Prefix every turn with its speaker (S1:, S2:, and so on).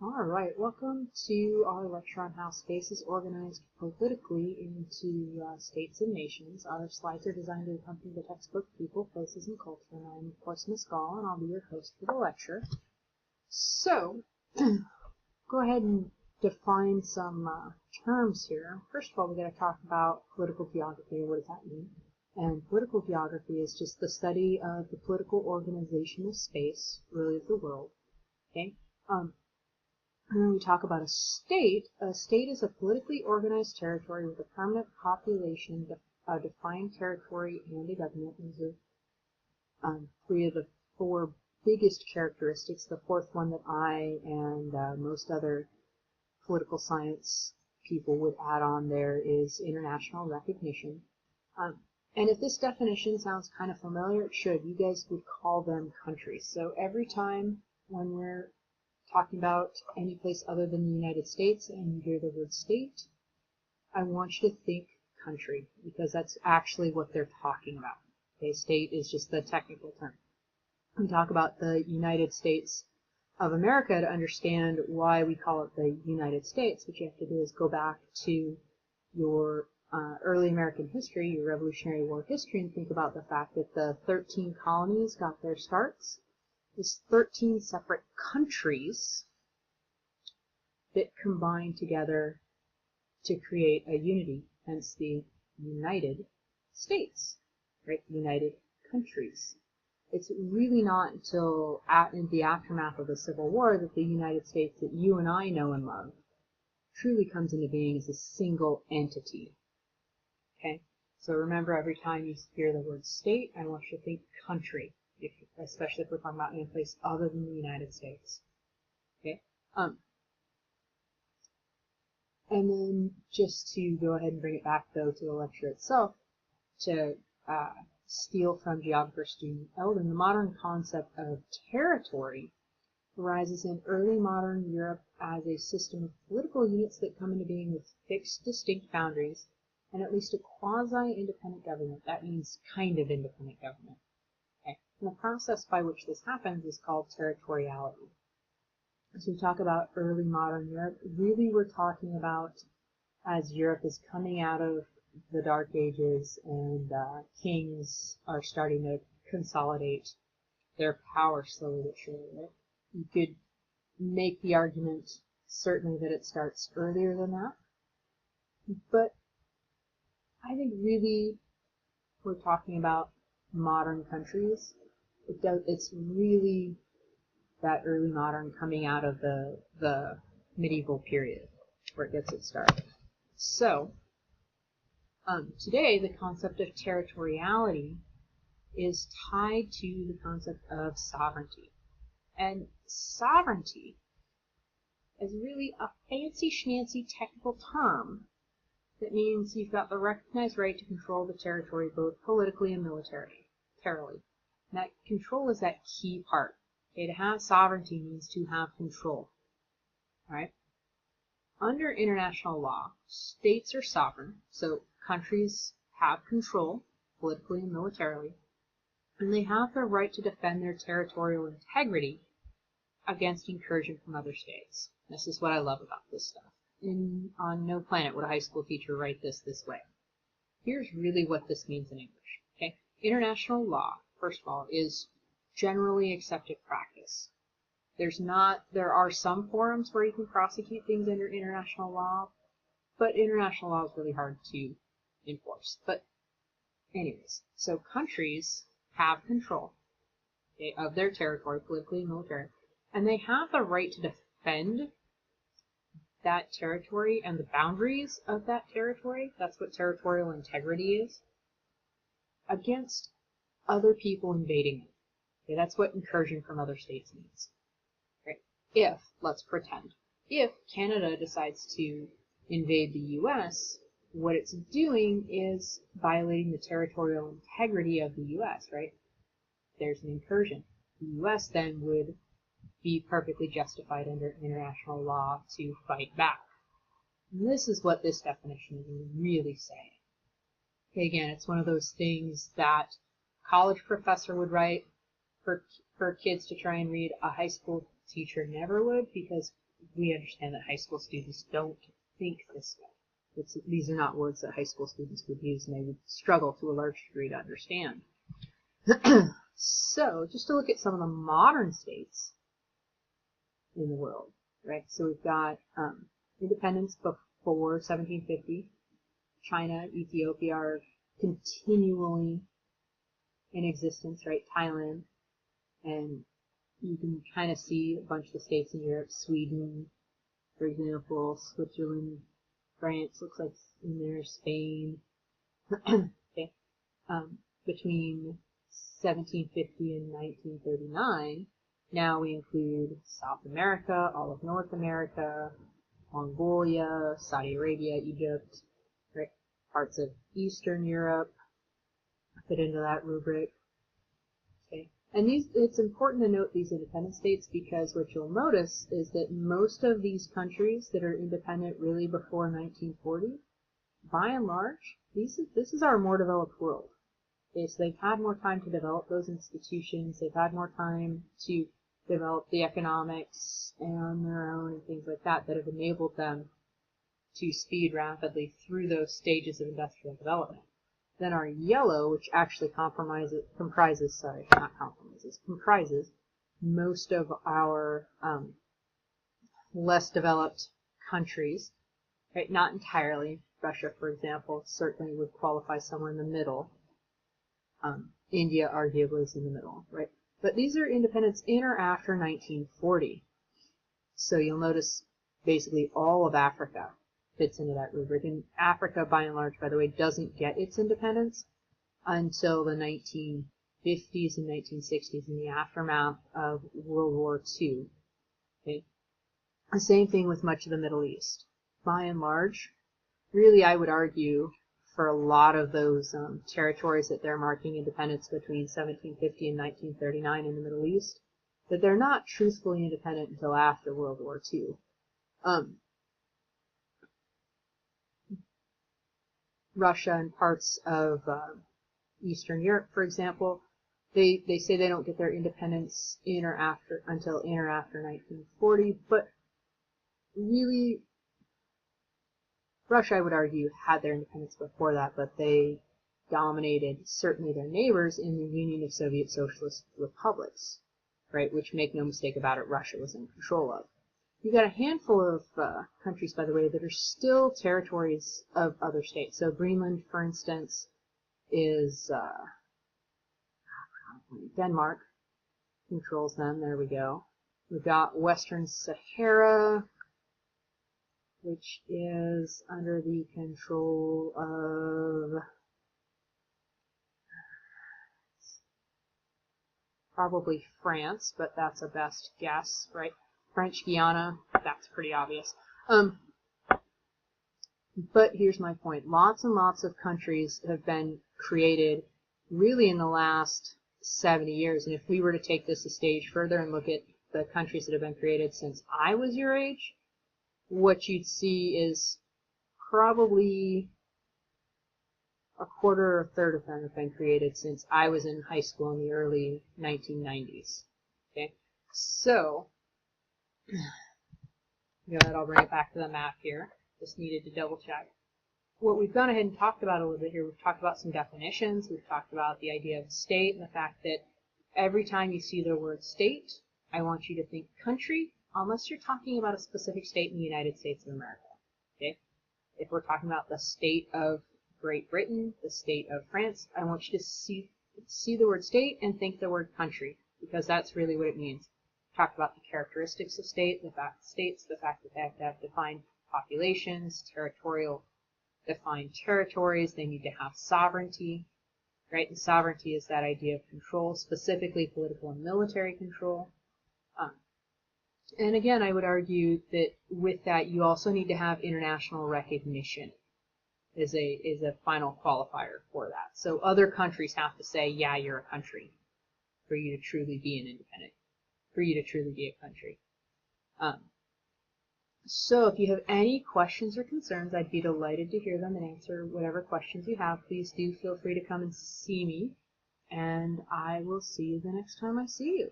S1: All right, welcome to our lecture on how space is organized politically into states and nations. Our slides are designed to accompany the textbook People, Places, and Culture, and I'm, of course, Miss Gall, and I'll be your host for the lecture. So, go ahead and define some terms here. First of all, we're going to talk about political geography. What does that mean? And political geography is just the study of the political organization of space, really of the world. Okay. And then we talk about a state. A state is a politically organized territory with a permanent population, a defined territory, and a government. These are three of the four biggest characteristics. The fourth one that I and most other political science people would add on there is international recognition. And if this definition sounds kind of familiar, it should. You guys would call them countries. So every time when we're talking about any place other than the United States and you hear the word state, I want you to think country, because that's actually what they're talking about. Okay, state is just the technical term. We talk about the United States of America to understand why we call it the United States. What you have to do is go back to your early American history, your Revolutionary War history, and think about the fact that the 13 colonies got their starts. There's 13 separate countries that combine together to create a unity, hence the United States, right? United countries. It's really not until in the aftermath of the Civil War that the United States that you and I know and love truly comes into being as a single entity. Okay? So remember, every time you hear the word state, I want you to think country. Especially if we're talking about in a place other than the United States. Okay. And then just to go ahead and bring it back though to the lecture itself, to steal from geographer student Eldon, the modern concept of territory arises in early modern Europe as a system of political units that come into being with fixed, distinct boundaries and at least a quasi-independent government. That means kind of independent government. And the process by which this happens is called territoriality. As we talk about early modern Europe, really we're talking about as Europe is coming out of the Dark Ages and kings are starting to consolidate their power slowly but surely. Right? You could make the argument certainly that it starts earlier than that, but I think really we're talking about modern countries. It's really that early modern coming out of the medieval period where it gets its start. So, today the concept of territoriality is tied to the concept of sovereignty. And sovereignty is really a fancy schmancy technical term that means you've got the recognized right to control the territory both politically and militarily. And that control is that key part. Okay, to have sovereignty means to have control. All right? Under international law, states are sovereign, so countries have control, politically and militarily, and they have the right to defend their territorial integrity against incursion from other states. This is what I love about this stuff. On no planet would a high school teacher write this way. Here's really what this means in English. Okay? International law, first of all, is generally accepted practice. There are some forums where you can prosecute things under international law, but international law is really hard to enforce. But anyways, so countries have control, okay, of their territory, politically and militarily, and they have the right to defend that territory and the boundaries of that territory. That's what territorial integrity is, against other people invading it. Okay, that's what incursion from other states means. Right? If, let's pretend, if Canada decides to invade the U.S., what it's doing is violating the territorial integrity of the U.S., right? There's an incursion. The U.S. then would be perfectly justified under international law to fight back. And this is what this definition is really saying. Okay, again, it's one of those things that a college professor would write for kids to try and read. A high school teacher never would, because we understand that high school students don't think this way. These are not words that high school students would use, and they would struggle to a large degree to understand. So, just to look at some of the modern states in the world, right? So we've got independence before 1750. China, Ethiopia are continually in existence, right? Thailand, and you can kind of see a bunch of the states in Europe, Sweden, for example, Switzerland, France looks like in there, Spain. Okay. Between 1750 and 1939, now we include South America, all of North America, Mongolia, Saudi Arabia, Egypt, right? Parts of Eastern Europe fit into that rubric. Okay. And it's important to note these independent states, because what you'll notice is that most of these countries that are independent really before 1940, by and large, this is our more developed world. Okay, so they've had more time to develop those institutions, they've had more time to develop the economics on their own and things like that have enabled them to speed rapidly through those stages of industrial development. Then our yellow, which actually comprises most of our less developed countries, right? Not entirely. Russia, for example, certainly would qualify somewhere in the middle. India arguably is in the middle, right? But these are independents in or after 1940. So you'll notice basically all of Africa fits into that rubric. And Africa, by and large, by the way, doesn't get its independence until the 1950s and 1960s in the aftermath of World War II. Okay? The same thing with much of the Middle East. By and large, really I would argue for a lot of those territories that they're marking independence between 1750 and 1939 in the Middle East, that they're not truthfully independent until after World War II. Russia and parts of Eastern Europe, for example, they say they don't get their independence until in or after 1940, but really, Russia, I would argue, had their independence before that, but they dominated certainly their neighbors in the Union of Soviet Socialist Republics, right? Which, make no mistake about it, Russia was in control of. You've got a handful of countries, by the way, that are still territories of other states. So Greenland, for instance, is Denmark controls them. There we go. We've got Western Sahara, which is under the control of probably France, but that's a best guess, right? French Guiana, that's pretty obvious. But here's my point. Lots and lots of countries have been created really in the last 70 years. And if we were to take this a stage further and look at the countries that have been created since I was your age, what you'd see is probably a quarter or a third of them have been created since I was in high school in the early 1990s. Okay, so I'll bring it back to the map here. Just needed to double check. What we've gone ahead and talked about a little bit here, we've talked about some definitions, we've talked about the idea of state and the fact that every time you see the word state, I want you to think country, unless you're talking about a specific state in the United States of America. Okay? If we're talking about the state of Great Britain, the state of France, I want you to see the word state and think the word country, because that's really what it means. Talk about the characteristics of state, the fact that they have to have defined populations, defined territories, they need to have sovereignty, right? And sovereignty is that idea of control, specifically political and military control. And again, I would argue that with that, you also need to have international recognition is a final qualifier for that. So other countries have to say, yeah, you're a country for you to truly be an independent, for you to truly be a country. So if you have any questions or concerns, I'd be delighted to hear them and answer whatever questions you have. Please do feel free to come and see me, and I will see you the next time I see you.